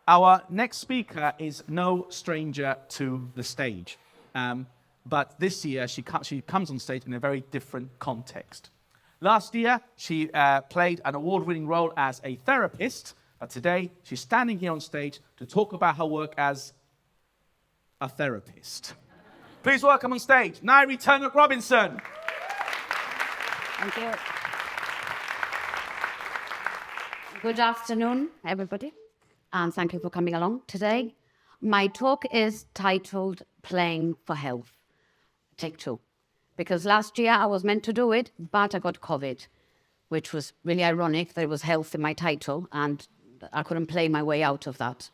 Our next speaker is no stranger to the stage, but this year she comes on stage in a very different context. Last year, she played an award-winning role as a therapist, but today she's standing here on stage to talk about her work as a therapist. Please welcome on stage, Nyree Turnock Robinson. Thank you. Good afternoon, everybody, and thank you for coming along today. My talk is titled Playing for Health, take 2. Because last year I was meant to do it, but I got COVID, which was really ironic. There was health in my title, and I couldn't play my way out of that.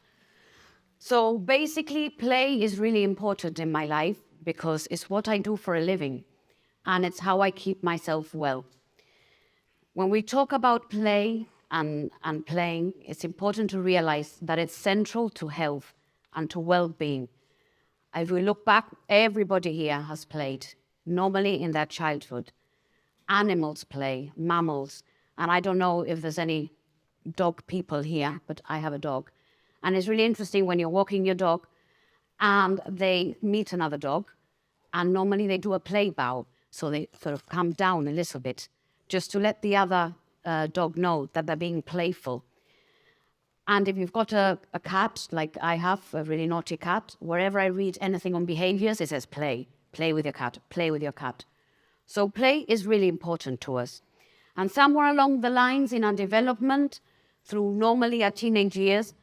So basically, play is really important in my life because it's what I do for a living, and it's how I keep myself well. When we talk about play and playing, it's important to realize that it's central to health and to well-being. If we look back, everybody here has played, normally in their childhood. Animals play, mammals, and I don't know if there's any dog people here, but I have a dog. And it's really interesting when you're walking your dog and they meet another dog, and normally they do a play bow, so they sort of come down a little bit, just to let the other dog know that they're being playful. And if you've got a cat, like I have, a really naughty cat, wherever I read anything on behaviors, it says play. Play with your cat, play with your cat. So play is really important to us. And somewhere along the lines in our development, through normally our teenage years,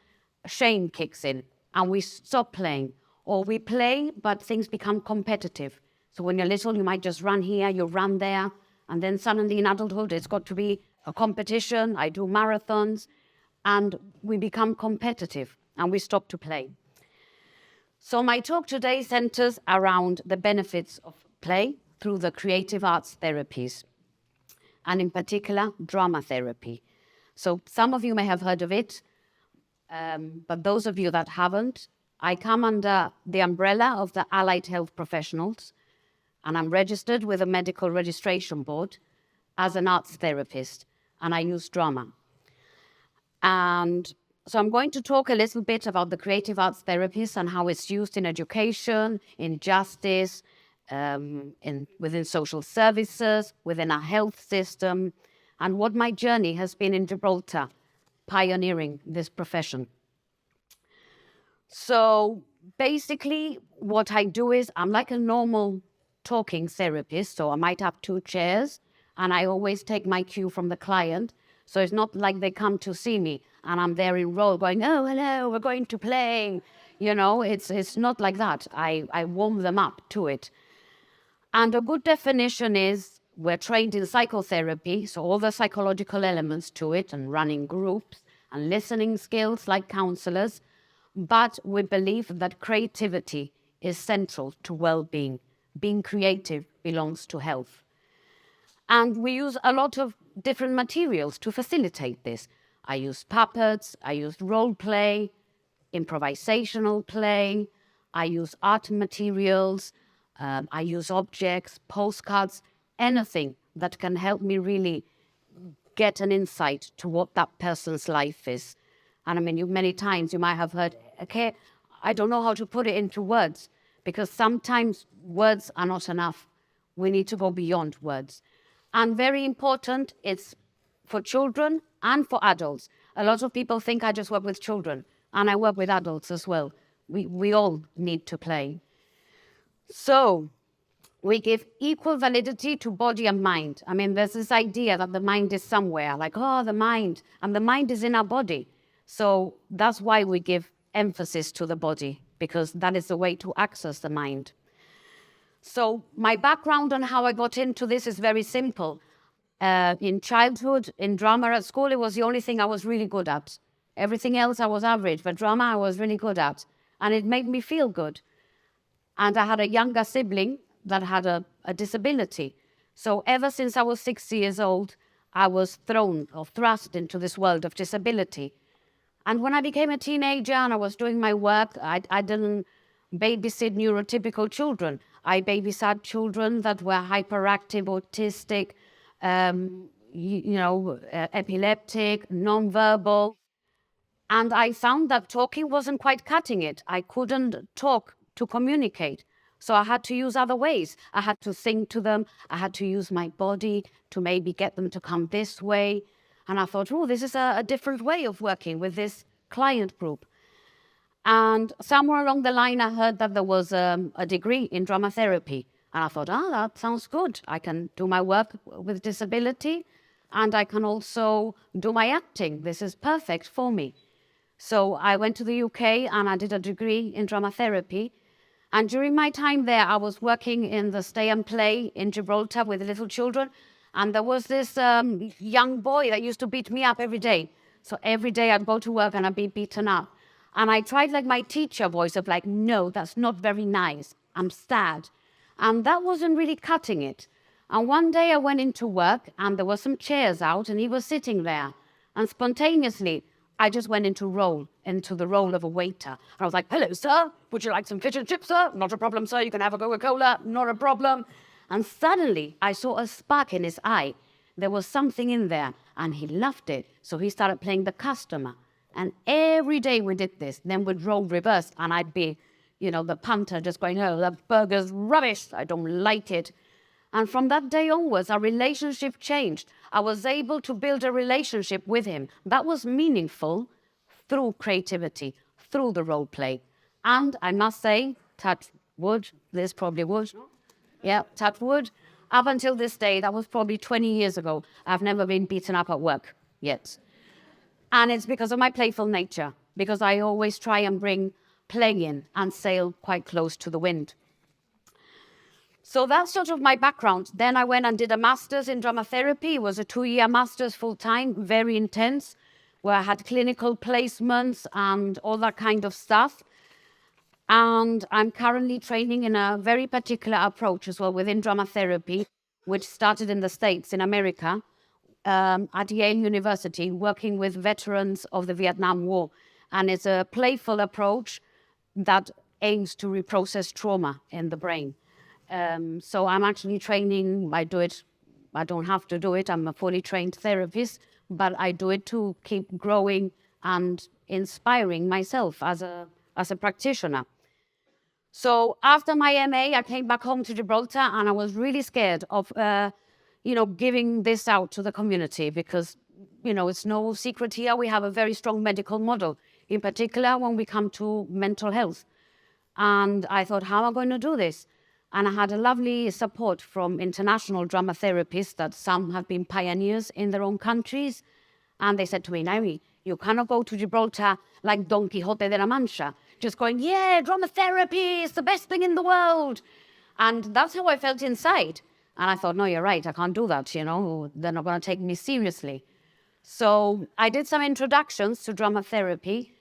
shame kicks in and we stop playing. Or we play, but things become competitive. So when you're little, you might just run here, you run there. And then suddenly in adulthood, it's got to be a competition. I do marathons. And we become competitive and we stop to play. So my talk today centers around the benefits of play through the creative arts therapies, and in particular, drama therapy. So some of you may have heard of it, but those of you that haven't, I come under the umbrella of the Allied Health Professionals, and I'm registered with a medical registration board as an arts therapist, and I use drama. And so I'm going to talk a little bit about the creative arts therapies and how it's used in education, in justice, within social services, within our health system, and what my journey has been in Gibraltar, pioneering this profession. So basically what I do is I'm like a normal talking therapist, so I might have 2 chairs, and I always take my cue from the client. So it's not like they come to see me and I'm there in role going, oh, hello, we're going to play. You know, it's not like that. I warm them up to it. And a good definition is we're trained in psychotherapy, so all the psychological elements to it and running groups and listening skills like counselors. But we believe that creativity is central to well-being. Being creative belongs to health. And we use a lot of different materials to facilitate this. I use puppets, I use role play, improvisational play, I use art materials, I use objects, postcards, anything that can help me really get an insight to what that person's life is. And I mean, many times you might have heard, okay, I don't know how to put it into words, because sometimes words are not enough. We need to go beyond words. And very important, it's for children and for adults. A lot of people think I just work with children, and I work with adults as well. We all need to play. So we give equal validity to body and mind. I mean, there's this idea that the mind is somewhere, like, oh, the mind, and the mind is in our body. So that's why we give emphasis to the body, because that is the way to access the mind. So my background on how I got into this is very simple. In childhood, in drama at school, it was the only thing I was really good at. Everything else I was average, but drama I was really good at. And it made me feel good. And I had a younger sibling that had a disability. So ever since I was 6 years old, I was thrown or thrust into this world of disability. And when I became a teenager and I was doing my work, I didn't babysit neurotypical children. I babysat children that were hyperactive, autistic, epileptic, nonverbal. And I found that talking wasn't quite cutting it. I couldn't talk to communicate. So I had to use other ways. I had to sing to them. I had to use my body to maybe get them to come this way. And I thought, oh, this is a different way of working with this client group. And somewhere along the line, I heard that there was a degree in drama therapy. And I thought, that sounds good. I can do my work with disability and I can also do my acting. This is perfect for me. So I went to the UK and I did a degree in drama therapy. And during my time there, I was working in the stay and play in Gibraltar with little children. And there was this young boy that used to beat me up every day. So every day I'd go to work and I'd be beaten up. And I tried like my teacher voice of like, no, that's not very nice. I'm sad. And that wasn't really cutting it. And one day I went into work and there were some chairs out and he was sitting there. And spontaneously, I just went into the role of a waiter. And I was like, hello, sir. Would you like some fish and chips, sir? Not a problem, sir. You can have a Coca-Cola. Not a problem. And suddenly I saw a spark in his eye. There was something in there and he loved it. So he started playing the customer. And every day we did this. Then we'd role reverse and I'd be, the punter just going, oh, that burger's rubbish. I don't like it. And from that day onwards, our relationship changed. I was able to build a relationship with him that was meaningful through creativity, through the role play. And I must say, touch wood, this probably wood. Yeah, touch wood. Up until this day, that was probably 20 years ago, I've never been beaten up at work yet. And it's because of my playful nature, because I always try and bring play in and sail quite close to the wind. So that's sort of my background. Then I went and did a master's in drama therapy. It was a 2-year master's full-time, very intense, where I had clinical placements and all that kind of stuff. And I'm currently training in a very particular approach as well within drama therapy, which started in the States, in America, at Yale University, working with veterans of the Vietnam War. And it's a playful approach that aims to reprocess trauma in the brain. So I'm actually training, I don't have to do it, I'm a fully trained therapist, but I do it to keep growing and inspiring myself as a practitioner. So after my MA, I came back home to Gibraltar and I was really scared of, giving this out to the community because, it's no secret here. We have a very strong medical model, in particular when we come to mental health. And I thought, how am I going to do this? And I had a lovely support from international drama therapists that some have been pioneers in their own countries. And they said to me, Nyree, you cannot go to Gibraltar like Don Quixote de la Mancha, just going, yeah, drama therapy is the best thing in the world. And that's how I felt inside. And I thought, no, you're right, I can't do that, they're not going to take me seriously. So I did some introductions to drama therapy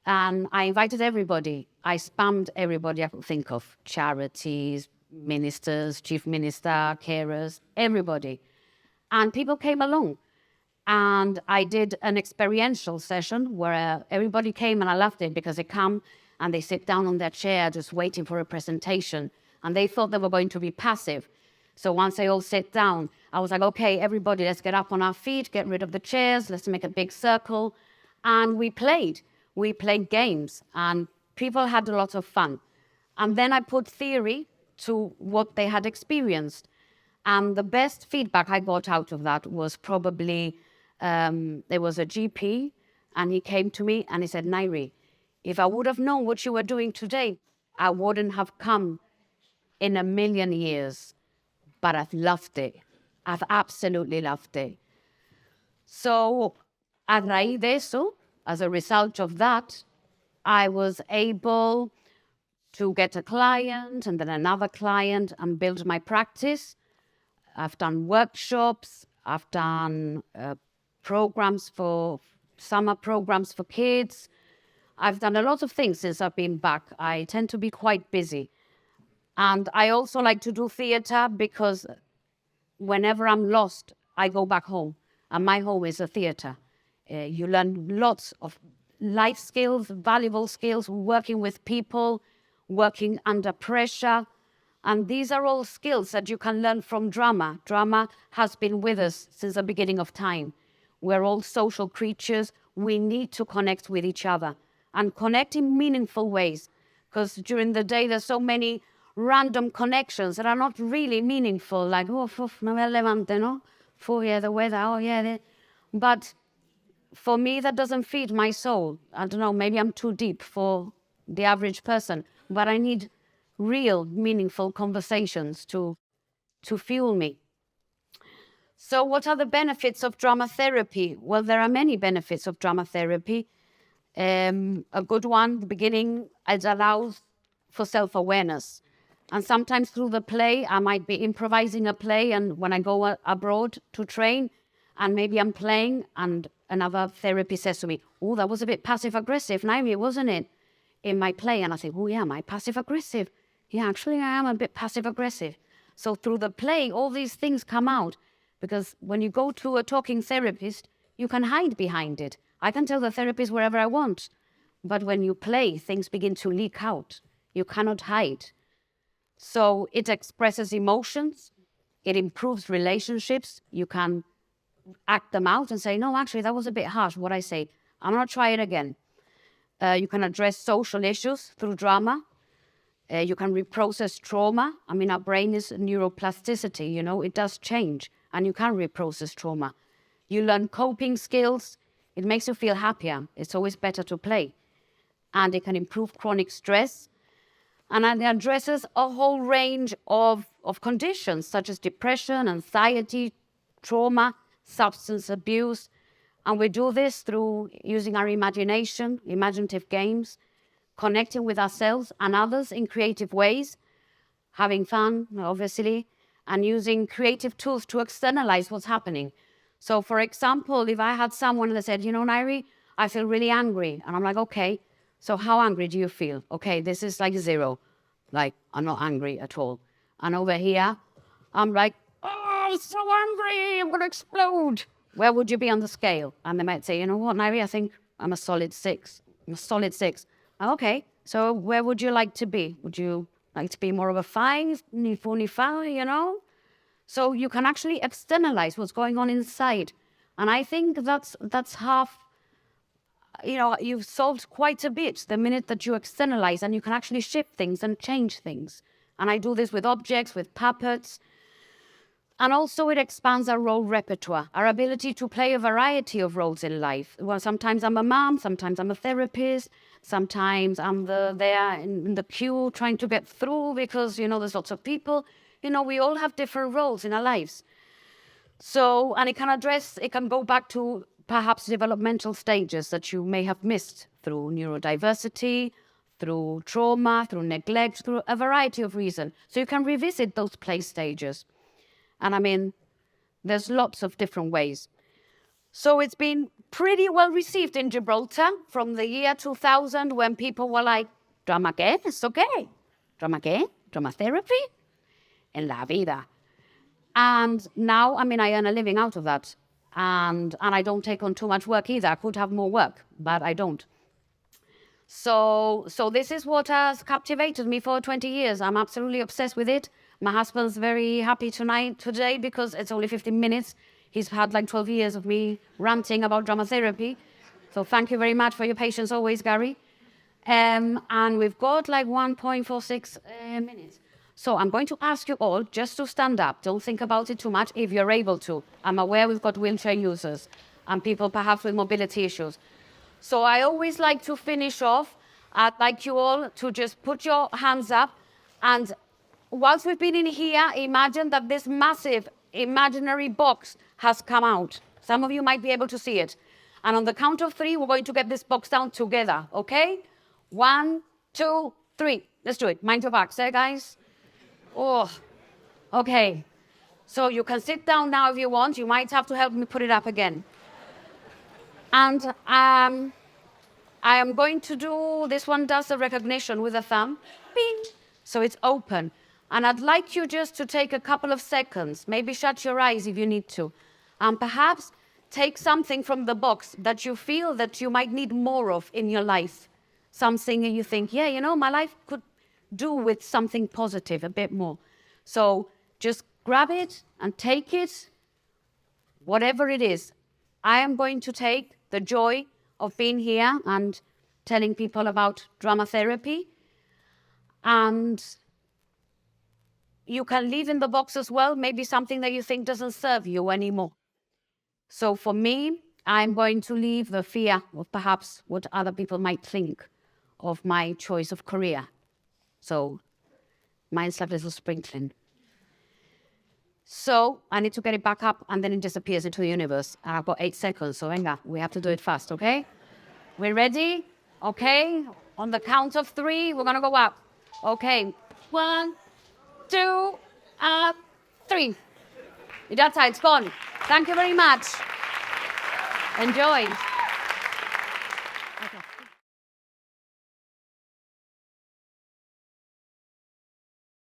and I invited everybody. I spammed everybody I could think of, charities, ministers, chief minister, carers, everybody. And people came along. And I did an experiential session where everybody came and I loved it because they come and they sit down on their chair just waiting for a presentation. And they thought they were going to be passive. So once they all sat down, I was like, okay, everybody, let's get up on our feet, get rid of the chairs, let's make a big circle. And we played. We played games and people had a lot of fun. And then I put theory to what they had experienced. And the best feedback I got out of that was probably, there was a GP and he came to me and he said, Nyree, if I would have known what you were doing today, I wouldn't have come in a million years. But I've loved it. I've absolutely loved it. So, a raíz de eso, as a result of that, I was able to get a client and then another client and build my practice. I've done workshops. I've done summer programs for kids. I've done a lot of things since I've been back. I tend to be quite busy. And I also like to do theatre because whenever I'm lost, I go back home. And my home is a theatre. You learn lots of life skills, valuable skills, working with people, working under pressure. And these are all skills that you can learn from drama. Drama has been with us since the beginning of time. We're all social creatures. we need to connect with each other and connect in meaningful ways. Because during the day, there's so many random connections that are not really meaningful, like, oh, no me levante, no? Yeah, the weather, oh, yeah. But for me, that doesn't feed my soul. I don't know, maybe I'm too deep for the average person, but I need real, meaningful conversations to fuel me. So what are the benefits of drama therapy? Well, there are many benefits of drama therapy. A good one, the beginning, it allows for self-awareness. And sometimes through the play, I might be improvising a play, and when I go abroad to train, and maybe I'm playing, and another therapist says to me, oh, that was a bit passive-aggressive, Nyree, wasn't it? In my play, and I say, oh yeah, am I passive-aggressive? Yeah, actually I am a bit passive-aggressive. So through the play, all these things come out, because when you go to a talking therapist, you can hide behind it. I can tell the therapist wherever I want, but when you play, things begin to leak out. You cannot hide. So it expresses emotions, it improves relationships. You can act them out and say, no, actually, that was a bit harsh, what I say. I'm going to try it again. You can address social issues through drama. You can reprocess trauma. I mean, our brain is neuroplasticity, you know, it does change, and you can reprocess trauma. You learn coping skills. It makes you feel happier. It's always better to play. And it can improve chronic stress. And it addresses a whole range of conditions, such as depression, anxiety, trauma, substance abuse. And we do this through using our imagination, imaginative games, connecting with ourselves and others in creative ways, having fun, obviously, and using creative tools to externalize what's happening. So, for example, if I had someone that said, you know, Nyree, I feel really angry. And I'm like, okay, so how angry do you feel? Okay, this is like 0. Like, I'm not angry at all. And over here, I'm like, oh, I'm so angry, I'm going to explode. Where would you be on the scale? And they might say, you know what, Nyree, I think I'm a solid 6. I'm a solid 6. Okay, so where would you like to be? Would you like to be more of a 5, 5, you know? So you can actually externalize what's going on inside. And I think that's half, you know, you've solved quite a bit the minute that you externalize, and you can actually shift things and change things. And I do this with objects, with puppets. And also it expands our role repertoire, our ability to play a variety of roles in life. Well, sometimes I'm a mom, sometimes I'm a therapist, sometimes I'm there in the queue trying to get through because, you know, there's lots of people. You know, we all have different roles in our lives. So, and it can go back to perhaps developmental stages that you may have missed through neurodiversity, through trauma, through neglect, through a variety of reasons. So you can revisit those play stages. And I mean, there's lots of different ways. So it's been pretty well received in Gibraltar from the year 2000, when people were like, drama qué? It's okay. Drama qué? Drama therapy? En la vida. And now, I mean, I earn a living out of that. And I don't take on too much work either. I could have more work, but I don't. So this is what has captivated me for 20 years. I'm absolutely obsessed with it. My husband's very happy today because it's only 15 minutes. He's had like 12 years of me ranting about drama therapy. So thank you very much for your patience always, Gary. And we've got like 1.46 minutes. So I'm going to ask you all just to stand up. Don't think about it too much if you're able to. I'm aware we've got wheelchair users and people perhaps with mobility issues. So I always like to finish off. I'd like you all to just put your hands up, and whilst we've been in here, imagine that this massive imaginary box has come out. Some of you might be able to see it. And on the count of 3, we're going to get this box down together, okay? 1, 2, 3. Let's do it. Mind your backs, guys? Oh, okay. So you can sit down now if you want. You might have to help me put it up again. And I am going to do, this one does the recognition with a thumb. Bing. So it's open. And I'd like you just to take a couple of seconds, maybe shut your eyes if you need to, and perhaps take something from the box that you feel that you might need more of in your life. Something you think, yeah, you know, my life could do with something positive a bit more. So just grab it and take it, whatever it is. I am going to take the joy of being here and telling people about drama therapy. And you can leave in the box as well, maybe something that you think doesn't serve you anymore. So for me, I'm going to leave the fear of perhaps what other people might think of my choice of career. So mine's like a little sprinkling. So I need to get it back up, and then it disappears into the universe. I've got 8 seconds, so venga, we have to do it fast, okay? We're ready? Okay. On the count of 3, we're gonna go up. Okay. 1, 2, 3. That's how it's gone. Thank you very much. Enjoy.